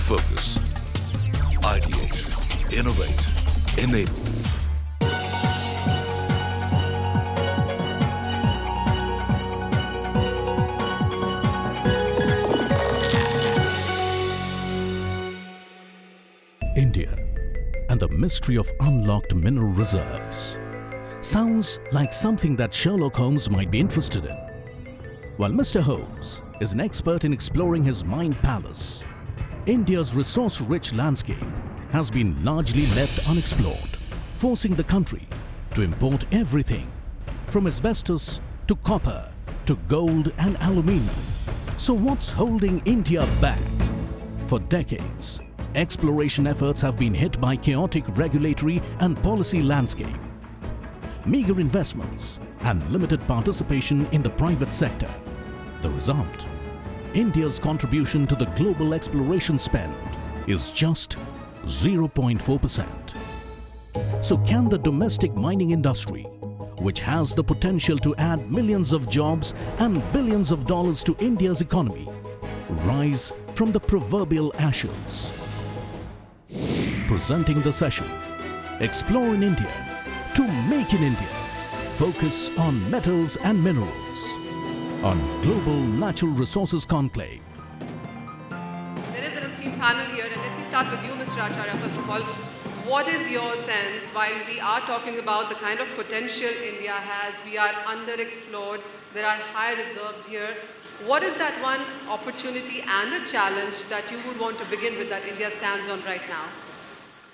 Focus. Ideate. Innovate. Enable. India and the mystery of unlocked mineral reserves. Sounds like something that Sherlock Holmes might be interested in. While Mr. Holmes is an expert in exploring his mind palace, India's resource-rich landscape has been largely left unexplored, forcing the country to import everything from asbestos to copper to gold and aluminium. So what's holding India back? For decades, exploration efforts have been hit by chaotic regulatory and policy landscape, meager investments and limited participation in the private sector. The result, India's contribution to the global exploration spend is just 0.4%. So can the domestic mining industry, which has the potential to add millions of jobs and billions of dollars to India's economy, rise from the proverbial ashes? Presenting the session, Explore in India to Make in India. Focus on metals and minerals on Global Natural Resources Conclave. There is an esteemed panel here, and let me start with you, Mr. Acharya. First of all, what is your sense while we are talking about the kind of potential India has? We are underexplored, there are high reserves here. What is that one opportunity and a challenge that you would want to begin with that India stands on right now?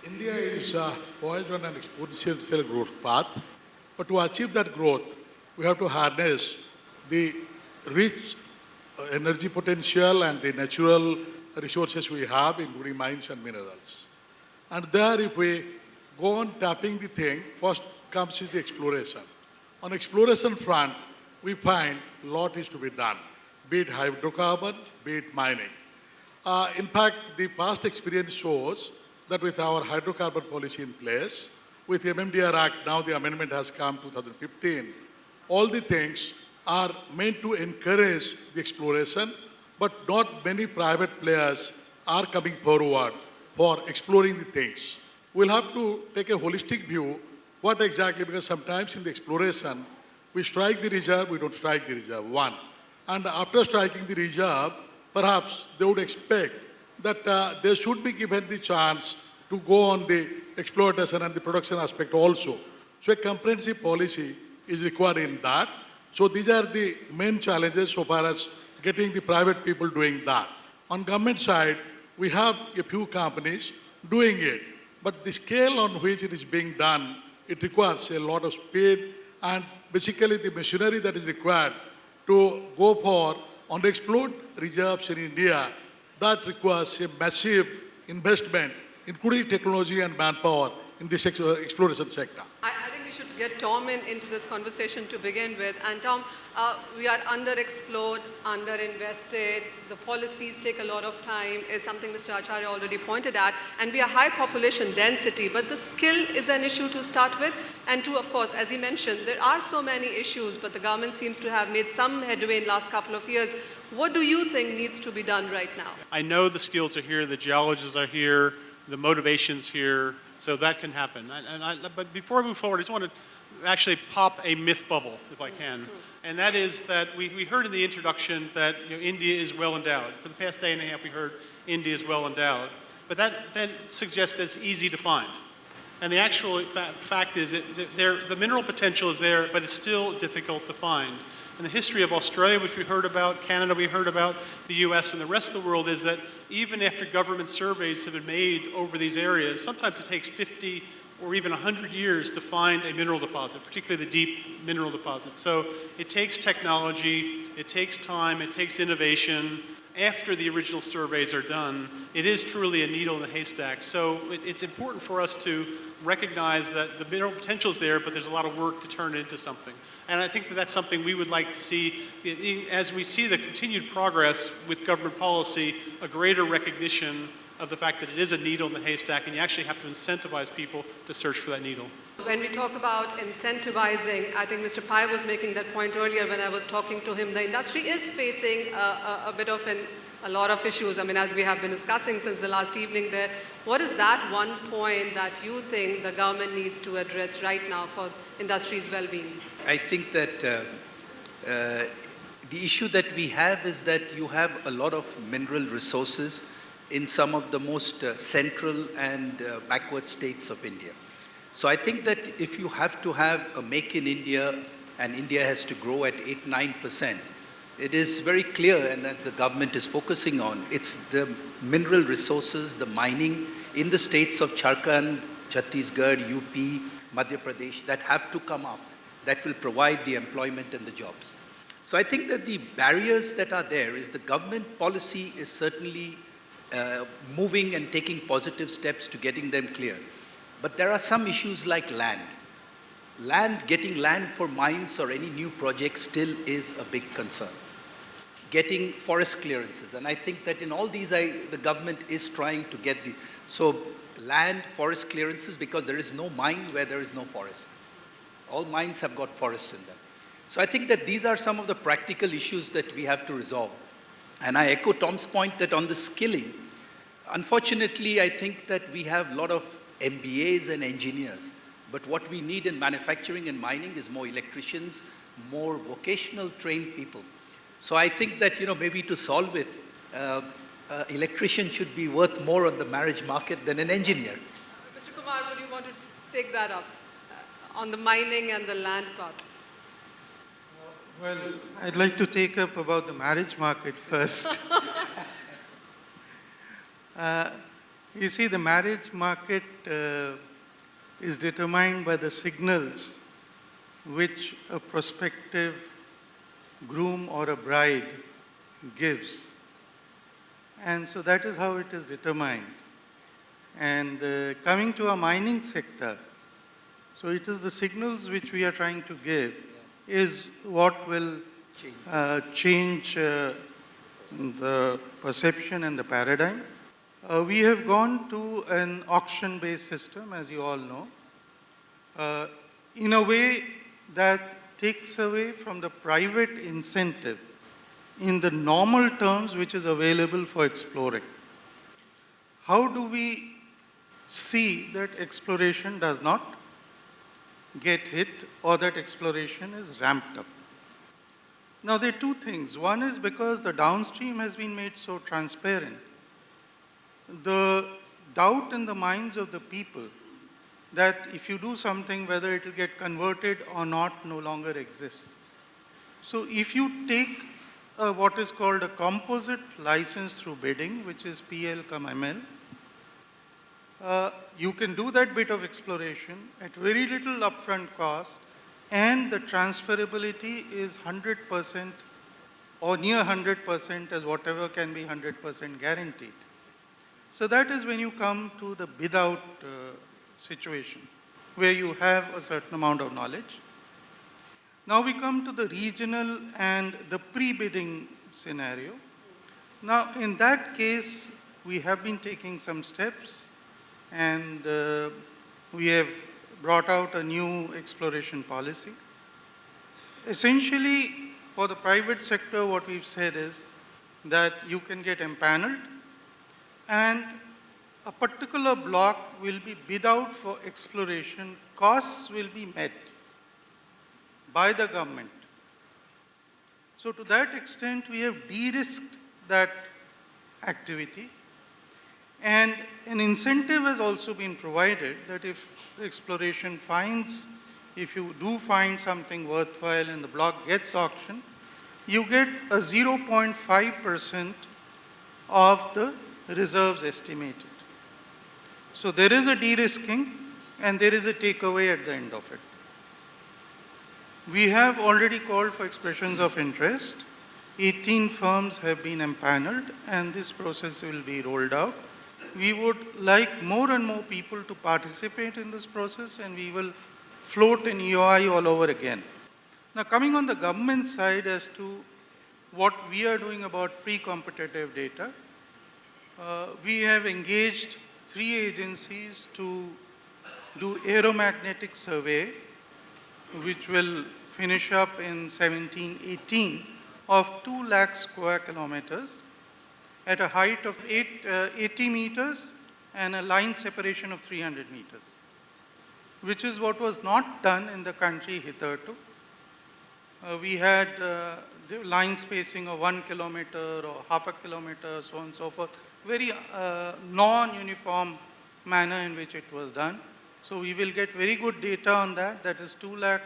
India is poised on an exponential growth path, but to achieve that growth, we have to harness the rich energy potential and the natural resources we have, including mines and minerals. And there, if we go on tapping the thing, first comes is the exploration. On exploration front, we find a lot is to be done, be it hydrocarbon, be it mining. In fact, the past experience shows that with our hydrocarbon policy in place, with the MMDR Act, now the amendment has come 2015, all the things are meant to encourage the exploration, but not many private players are coming forward for exploring the things. We'll have to take a holistic view, what exactly, because sometimes in the exploration, we strike the reserve, we don't strike the reserve, one. And after striking the reserve, perhaps they would expect that they should be given the chance to go on the exploitation and the production aspect also. So a comprehensive policy is required in that. So these are the main challenges so far as getting the private people doing that. On government side, we have a few companies doing it, but the scale on which it is being done, it requires a lot of speed, and basically the machinery that is required to go for unexplored reserves in India, that requires a massive investment, including technology and manpower in this exploration sector. I think we should get Tom into this conversation to begin with. And Tom, we are underexplored, underinvested. The policies take a lot of time, is something Mr. Acharya already pointed at. And we are high population density, but the skill is an issue to start with. And two, of course, as he mentioned, there are so many issues, but the government seems to have made some headway in the last couple of years. What do you think needs to be done right now? I know the skills are here, the geologists are here, the motivation's here, so that can happen. But before I move forward, I just want to actually pop a myth bubble, if I can. And that is that we heard in the introduction that India is well endowed. For the past day and a half, we heard India is well endowed. But that then suggests that it's easy to find. And the actual fact is that the mineral potential is there, but it's still difficult to find. And the history of Australia, which we heard about, Canada we heard about, the US and the rest of the world, is that even after government surveys have been made over these areas, sometimes it takes 50 or even 100 years to find a mineral deposit, particularly the deep mineral deposits. So it takes technology, it takes time, it takes innovation. After the original surveys are done, it is truly a needle in the haystack. So it's important for us to recognize that the mineral potential is there, but there's a lot of work to turn it into something. And I think that that's something we would like to see, as we see the continued progress with government policy, a greater recognition of the fact that it is a needle in the haystack, and you actually have to incentivize people to search for that needle. When we talk about incentivizing, I think Mr. Pai was making that point earlier when I was talking to him. The industry is facing a bit of a lot of issues. I mean, as we have been discussing since the last evening there, what is that one point that you think the government needs to address right now for industry's well-being? I think that the issue that we have is that you have a lot of mineral resources in some of the most central and backward states of India. So I think that if you have to have a make in India and India has to grow at 8-9%, it is very clear, and that the government is focusing on, it's the mineral resources, the mining in the states of Jharkhand, Chhattisgarh, UP, Madhya Pradesh that have to come up, that will provide the employment and the jobs. So I think that the barriers that are there is the government policy is certainly moving and taking positive steps to getting them clear. But there are some issues like land. Getting land for mines or any new project still is a big concern. Getting forest clearances, and I think that in all these, the government is trying to get land, forest clearances, because there is no mine where there is no forest. All mines have got forests in them. So I think that these are some of the practical issues that we have to resolve. And I echo Tom's point that on the skilling, unfortunately, I think that we have a lot of MBAs and engineers, but what we need in manufacturing and mining is more electricians, more vocational trained people. So I think that, maybe to solve it, electrician should be worth more on the marriage market than an engineer. Mr. Kumar, would you want to take that up on the mining and the land part? Well, I'd like to take up about the marriage market first. You see, the marriage market is determined by the signals which a prospective groom or a bride gives. And so that is how it is determined. And coming to our mining sector, so it is the signals which we are trying to give is what will change the perception and the paradigm. We have gone to an auction-based system, as you all know, in a way that takes away from the private incentive in the normal terms which is available for exploring. How do we see that exploration does not get hit or that exploration is ramped up? Now, there are two things. One is because the downstream has been made so transparent, the doubt in the minds of the people that if you do something, whether it will get converted or not, no longer exists. So if you take what is called a composite license through bidding, which is PL cum ML, you can do that bit of exploration at very little upfront cost, and the transferability is 100% or near 100% as whatever can be 100% guaranteed. So that is when you come to the bid out situation, where you have a certain amount of knowledge. Now we come to the regional and the pre-bidding scenario. Now in that case, we have been taking some steps, and we have brought out a new exploration policy. Essentially, for the private sector, what we've said is that you can get empaneled, and a particular block will be bid out for exploration. Costs will be met by the government. So to that extent, we have de-risked that activity. And an incentive has also been provided that if the exploration finds, if you do find something worthwhile and the block gets auctioned, you get a 0.5% of the reserves estimated. So there is a de-risking and there is a takeaway at the end of it. We have already called for expressions of interest. 18 firms have been empaneled, and this process will be rolled out. We would like more and more people to participate in this process, and we will float an EOI all over again. Now, coming on the government side as to what we are doing about pre-competitive data, We have engaged 3 agencies to do aeromagnetic survey, which will finish up in 17-18 of 2 lakh square kilometers at a height of 80 meters and a line separation of 300 meters, which is what was not done in the country hitherto. We had the line spacing of 1 kilometer or half a kilometer, so on and so forth, very non-uniform manner in which it was done. So we will get very good data on that. That is 2 lakh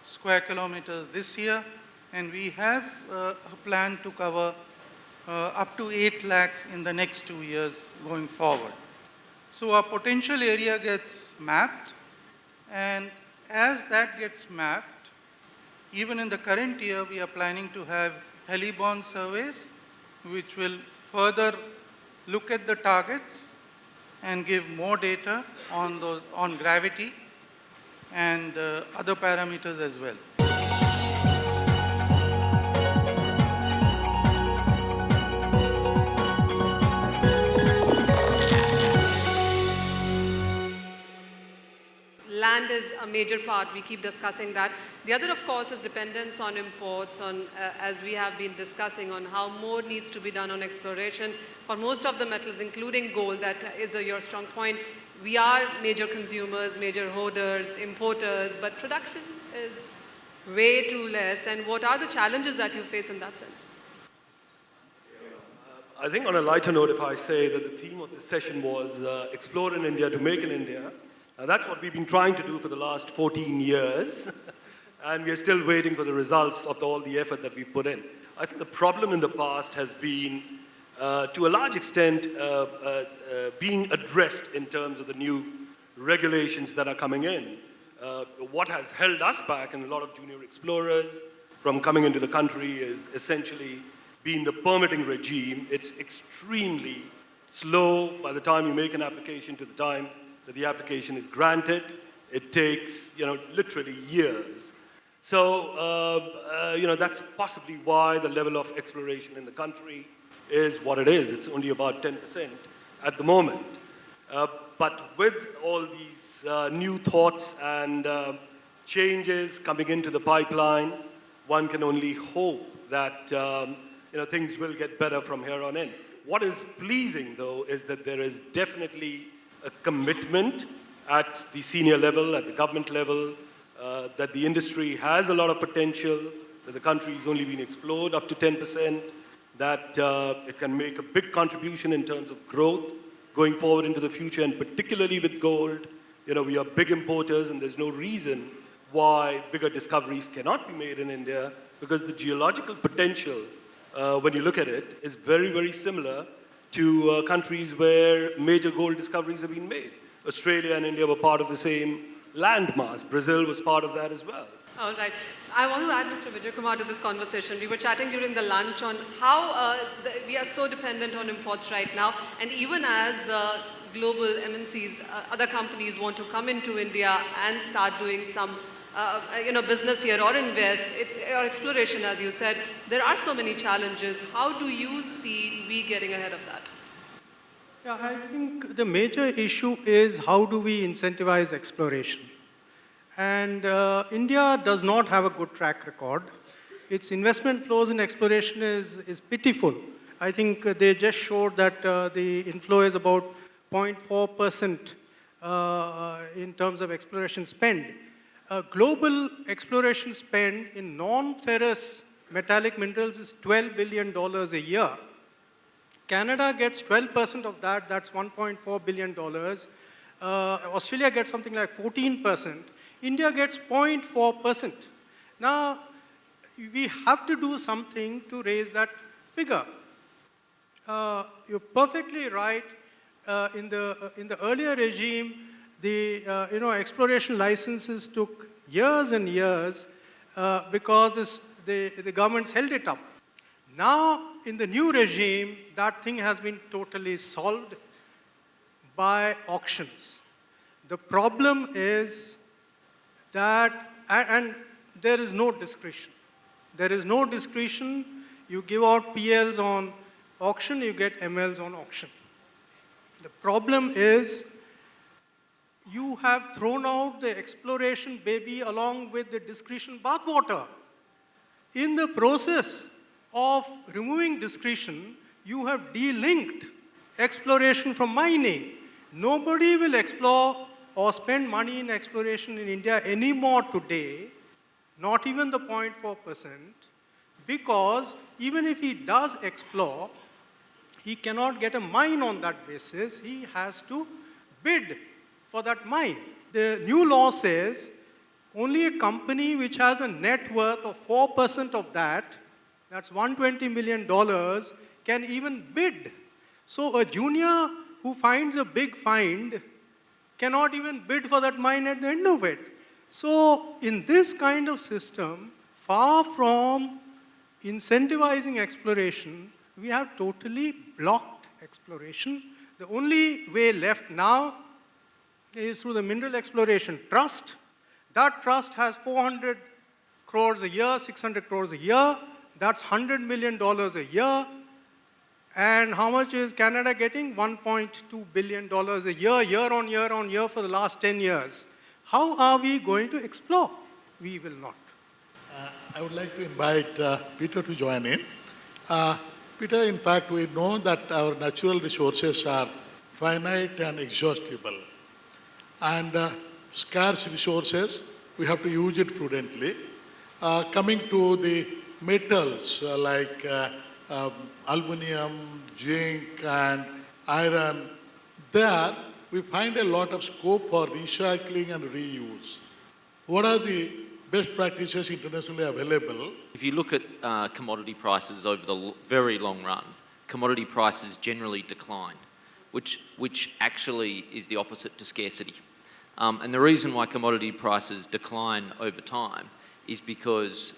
square kilometers this year, and we have a plan to cover up to 8 lakhs in the next 2 years going forward. So our potential area gets mapped, and as that gets mapped, even in the current year, we are planning to have heliborne surveys, which will further look at the targets and give more data on gravity and other parameters as well. Land is a major part. We keep discussing that. The other, of course, is dependence on imports, as we have been discussing, on how more needs to be done on exploration. For most of the metals, including gold, that is your strong point. We are major consumers, major hoarders, importers, but production is way too less. And what are the challenges that you face in that sense? I think on a lighter note, if I say that the theme of this session was explore in India to make in India, that's what we've been trying to do for the last 14 years, and we are still waiting for the results of all the effort that we've put in. I think the problem in the past has been, to a large extent, being addressed in terms of the new regulations that are coming in. What has held us back, and a lot of junior explorers from coming into the country, is essentially been the permitting regime. It's extremely slow by the time you make an application to the time that the application is granted. It takes, literally years. So, that's possibly why the level of exploration in the country is what it is. It's only about 10% at the moment. But with all these new thoughts and changes coming into the pipeline, one can only hope that things will get better from here on in. What is pleasing, though, is that there is definitely a commitment at the senior level, at the government level, that the industry has a lot of potential, that the country is only being explored up to 10%, that it can make a big contribution in terms of growth going forward into the future, and particularly with gold. We are big importers, and there's no reason why bigger discoveries cannot be made in India, because the geological potential, when you look at it, is very, very similar to countries where major gold discoveries have been made. Australia and India were part of the same landmass. Brazil was part of that as well. All right. I want to add Mr. Vijaykumar to this conversation. We were chatting during the lunch on how we are so dependent on imports right now, and even as the global MNCs, other companies want to come into India and start doing some business here or invest, or exploration, as you said, there are so many challenges. How do you see we getting ahead of that? Yeah, I think the major issue is how do we incentivize exploration? And India does not have a good track record. Its investment flows in exploration is pitiful. I think they just showed that the inflow is about 0.4% in terms of exploration spend. Global exploration spend in non-ferrous metallic minerals is $12 billion a year. Canada gets 12% of that, that's $1.4 billion. Australia gets something like 14%. India gets 0.4%. Now, we have to do something to raise that figure. You're perfectly right. In the earlier regime, the exploration licenses took years and years because the governments held it up. Now, in the new regime, that thing has been totally solved by auctions. The problem is that, and there is no discretion. There is no discretion. You give out PLs on auction, you get mls on auction. The problem is you have thrown out the exploration baby along with the discretion bathwater. In the process of removing discretion, you have de-linked exploration from mining. Nobody will explore or spend money in exploration in India anymore today, not even the 0.4%, because even if he does explore, he cannot get a mine on that basis. He has to bid for that mine. The new law says only a company which has a net worth of 4% of that, that's $120 million, can even bid. So a junior who finds a big find cannot even bid for that mine at the end of it. So in this kind of system, far from incentivizing exploration, we have totally blocked exploration. The only way left now is through the Mineral Exploration Trust. That trust has 400 crores a year, 600 crores a year. That's $100 million a year. And how much is Canada getting? $1.2 billion a year on year for the last 10 years. How are we going to explore? We will not. I would like to invite Peter to join in. Peter, in fact, we know that our natural resources are finite and exhaustible. And scarce resources, we have to use it prudently. Coming to the metals like aluminum, zinc, and iron, there we find a lot of scope for recycling and reuse. What are the best practices internationally available? If you look at commodity prices over the very long run, commodity prices generally decline, which actually is the opposite to scarcity. And the reason why commodity prices decline over time is because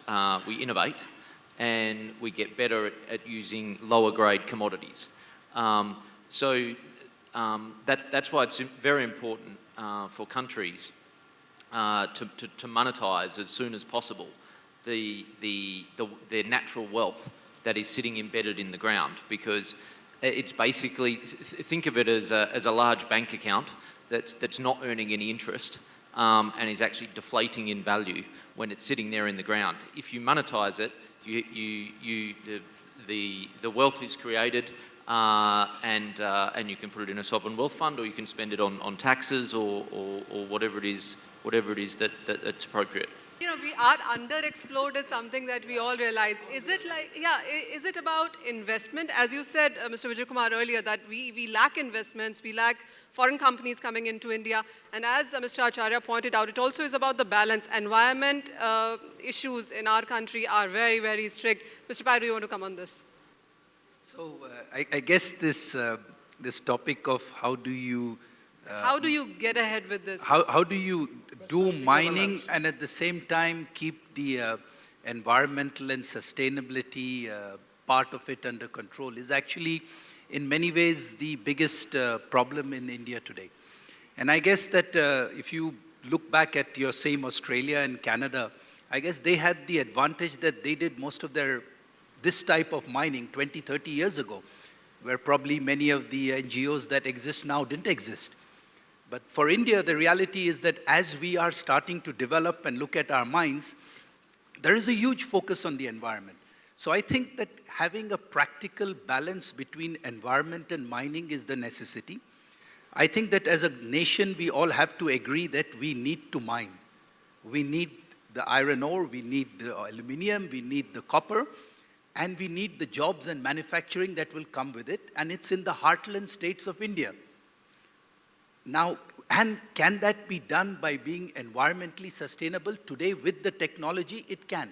we innovate and we get better at using lower grade commodities. So that's why it's very important for countries to monetize as soon as possible their natural wealth that is sitting embedded in the ground, because it's basically, think of it as a large bank account that's not earning any interest and is actually deflating in value when it's sitting there in the ground. If you monetize it, the wealth is created and you can put it in a sovereign wealth fund, or you can spend it on taxes or whatever it is that's appropriate. You know, we are underexplored is something that we all realize. Is it like, is it about investment? As you said, Mr. Vijaykumar earlier, that we lack investments, we lack foreign companies coming into India. And as Mr. Acharya pointed out, it also is about the balance. Environment issues in our country are very, very strict. Mr. Pai, do you want to come on this? So I guess this topic of how do you get ahead with this? How do you do mining and at the same time keep the environmental and sustainability part of it under control is actually in many ways the biggest problem in India today. And I guess that if you look back at your same Australia and Canada, I guess they had the advantage that they did most of this type of mining 20, 30 years ago, where probably many of the NGOs that exist now didn't exist. But for India, the reality is that as we are starting to develop and look at our mines, there is a huge focus on the environment. So I think that having a practical balance between environment and mining is the necessity. I think that as a nation, we all have to agree that we need to mine. We need the iron ore, we need the aluminium, we need the copper, and we need the jobs and manufacturing that will come with it. And it's in the heartland states of India. Now, and can that be done by being environmentally sustainable? Today, with the technology, it can.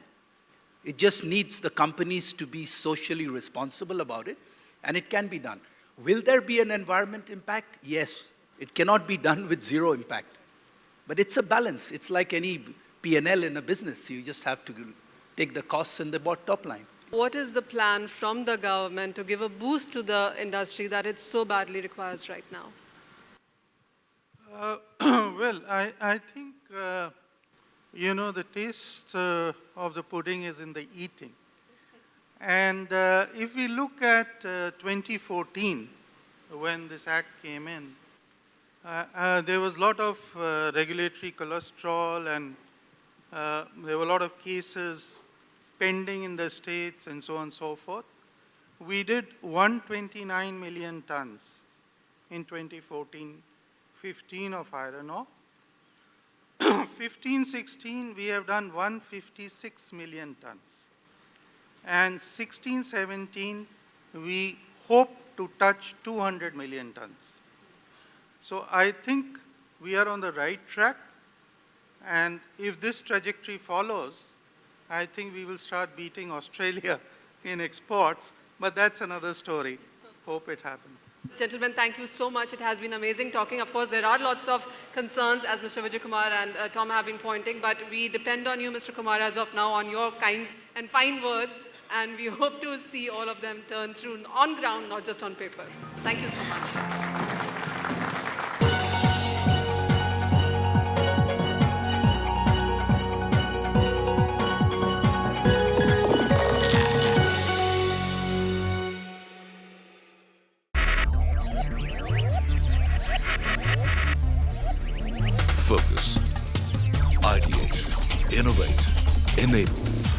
It just needs the companies to be socially responsible about it, and it can be done. Will there be an environment impact? Yes. It cannot be done with zero impact. But it's a balance. It's like any P&L in a business. You just have to take the costs and the top line. What is the plan from the government to give a boost to the industry that it so badly requires right now? Well, I think, the taste of the pudding is in the eating. And if we look at 2014, when this act came in, there was a lot of regulatory cholesterol, and there were a lot of cases pending in the states and so on and so forth. We did 129 million tons in 2014-15 of iron ore. 15-16, we have done 156 million tons. And 16-17, we hope to touch 200 million tons. So I think we are on the right track. And if this trajectory follows, I think we will start beating Australia in exports. But that's another story. Hope it happens. Gentlemen, thank you so much. It has been amazing talking. Of course, there are lots of concerns, as Mr. Vijaykumar and Tom have been pointing, but we depend on you, Mr. Kumar, as of now, on your kind and fine words, and we hope to see all of them turn true on ground, not just on paper. Thank you so much. Focus. Ideate. Innovate. Enable.